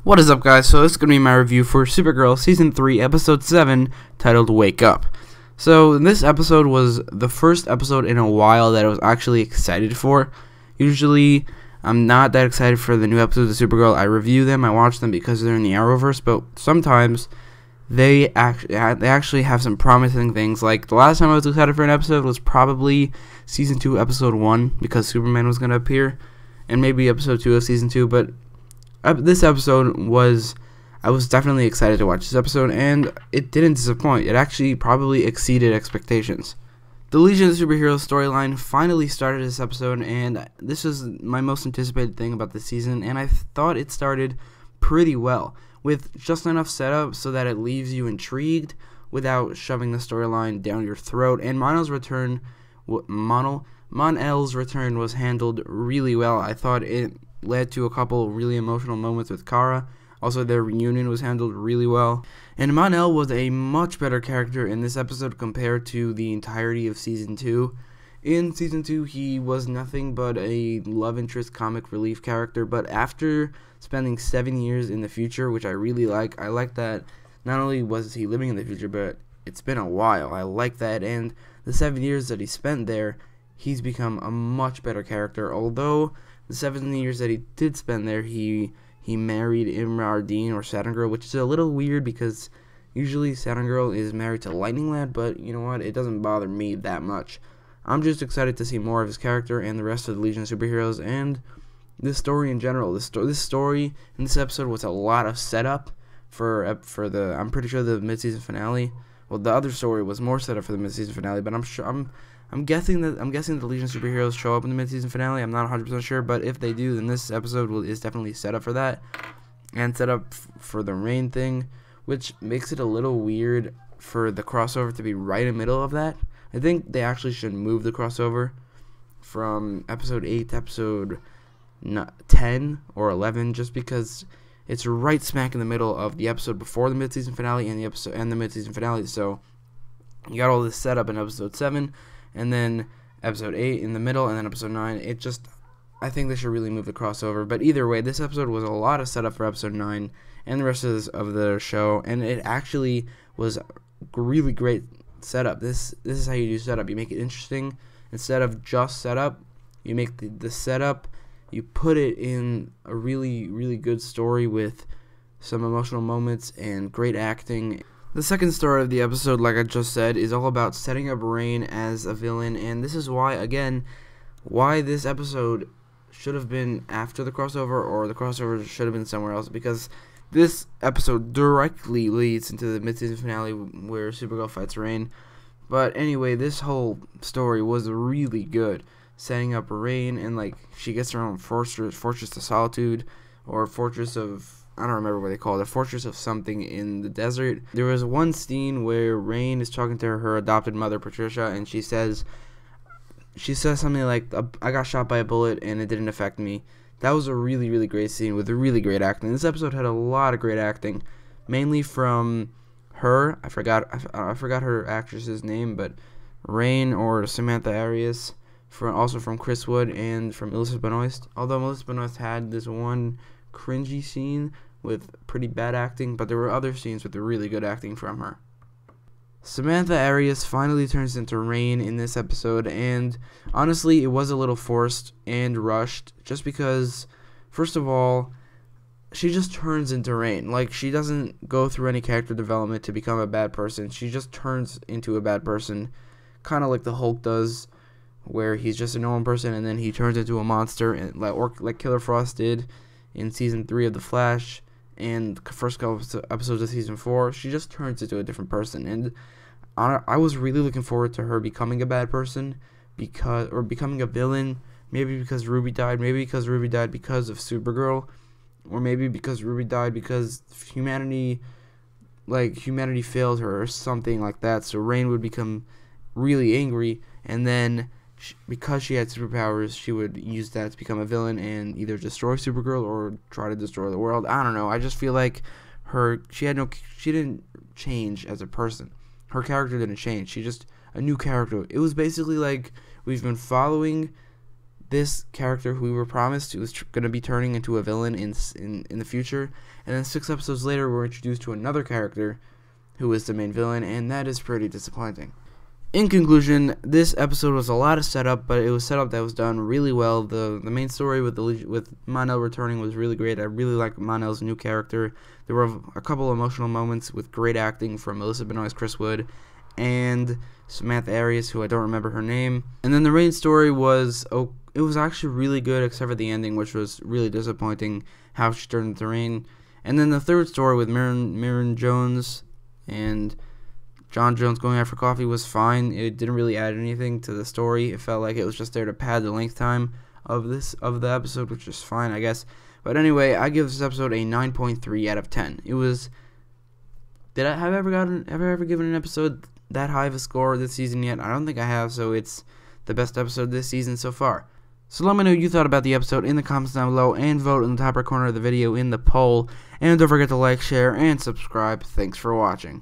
What is up, guys? So this is going to be my review for Supergirl Season 3, Episode 7, titled Wake Up. So this episode was the first episode in a while that I was actually excited for. Usually, I'm not that excited for the new episodes of Supergirl. I review them, I watch them because they're in the arrowverse, but sometimes they actually have some promising things. Like, the last time I was excited for an episode was probably Season 2, Episode 1, because Superman was going to appear, and maybe Episode 2 of Season 2, but this episode I was definitely excited to watch this episode, and it didn't disappoint. It actually probably exceeded expectations. The Legion of Superheroes storyline finally started this episode, and this is my most anticipated thing about the season, and I thought it started pretty well, with just enough setup so that it leaves you intrigued without shoving the storyline down your throat. And Mon-el's return was handled really well. I thought it led to a couple really emotional moments with Kara. Also, their reunion was handled really well. And Mon-el was a much better character in this episode compared to the entirety of Season 2. In Season 2, he was nothing but a love interest comic relief character, but after spending 7 years in the future, which I really like, I like that not only was he living in the future, but it's been a while. I like that, and the 7 years that he spent there, he's become a much better character. Although the 7 years that he did spend there, he married Imra Ardeen, or Saturn Girl, which is a little weird because usually Saturn Girl is married to Lightning Lad, but you know what, it doesn't bother me that much. I'm just excited to see more of his character and the rest of the Legion of Superheroes and this story in general. This story in this episode was a lot of setup for the, I'm pretty sure, the mid-season finale. Well, the other story was more setup for the mid-season finale, but I'm guessing the Legion of Superheroes show up in the mid-season finale. I'm not 100% sure, but if they do, then this episode is definitely set up for that, and set up for the Reign thing, which makes it a little weird for the crossover to be right in the middle of that. I think they actually should move the crossover from Episode 8 to Episode 10 or 11, just because it's right smack in the middle of the episode before the mid-season finale and the mid-season finale. So you got all this setup in Episode 7. And then Episode 8 in the middle, and then Episode 9. I think they should really move the crossover. But either way, this episode was a lot of setup for Episode 9 and the rest of the show, and it actually was really great setup. This is how you do setup. You make it interesting. Instead of just setup, you make the setup, you put it in a really, really good story with some emotional moments and great acting. The second story of the episode, like I just said, is all about setting up Reign as a villain, and this is why this episode should have been after the crossover, or the crossover should have been somewhere else, because this episode directly leads into the mid-season finale where Supergirl fights Reign. But anyway, this whole story was really good, setting up Reign, and like she gets her own fortress of solitude, or fortress of, I don't remember what they call it, a fortress of something in the desert. There was one scene where Reign is talking to her adopted mother, Patricia, and she says something like, I got shot by a bullet and it didn't affect me. That was a really, really great scene with really great acting. This episode had a lot of great acting, mainly from her. I forgot her actress's name, but Reign, or Samantha Arias, also from Chris Wood and from Elizabeth Benoist. Although Elizabeth Benoist had this one cringy scene with pretty bad acting, but there were other scenes with really good acting from her. Samantha Arias finally turns into Reign in this episode, and honestly, it was a little forced and rushed, just because, first of all, she just turns into Reign. Like, she doesn't go through any character development to become a bad person. She just turns into a bad person, kind of like the Hulk does, where he's just a normal person and then he turns into a monster, and like Killer Frost did in Season 3 of The Flash and first couple episodes of Season 4. She just turns into a different person, and I was really looking forward to her becoming a bad person, or becoming a villain, maybe because Ruby died, maybe because Ruby died because of Supergirl, or maybe because Ruby died because humanity failed her, or something like that. So Reign would become really angry, and then because she had superpowers, she would use that to become a villain and either destroy Supergirl or try to destroy the world. I don't know. I just feel like she didn't change as a person. Her character didn't change. She just a new character. It was basically like we've been following this character who we were promised was going to be turning into a villain in the future, and then 6 episodes later we're introduced to another character who is the main villain, and that is pretty disappointing. In conclusion, this episode was a lot of setup, but it was setup that was done really well. The main story with Mon-el returning was really great. I really like Mon-el's new character. There were a couple emotional moments with great acting from Melissa Benoist's Chris Wood and Samantha Arias, who I don't remember her name. And then the main story was it was actually really good, except for the ending, which was really disappointing, how she turned into rain. And then the third story with Mirren Jones and John Jones going out for coffee was fine. It didn't really add anything to the story. It felt like it was just there to pad the length time of the episode, which is fine, I guess. But anyway, I give this episode a 9.3 out of 10. It was. Have I ever given an episode that high of a score this season yet? I don't think I have, so it's the best episode this season so far. So let me know what you thought about the episode in the comments down below, and vote in the top right corner of the video in the poll. And don't forget to like, share, and subscribe. Thanks for watching.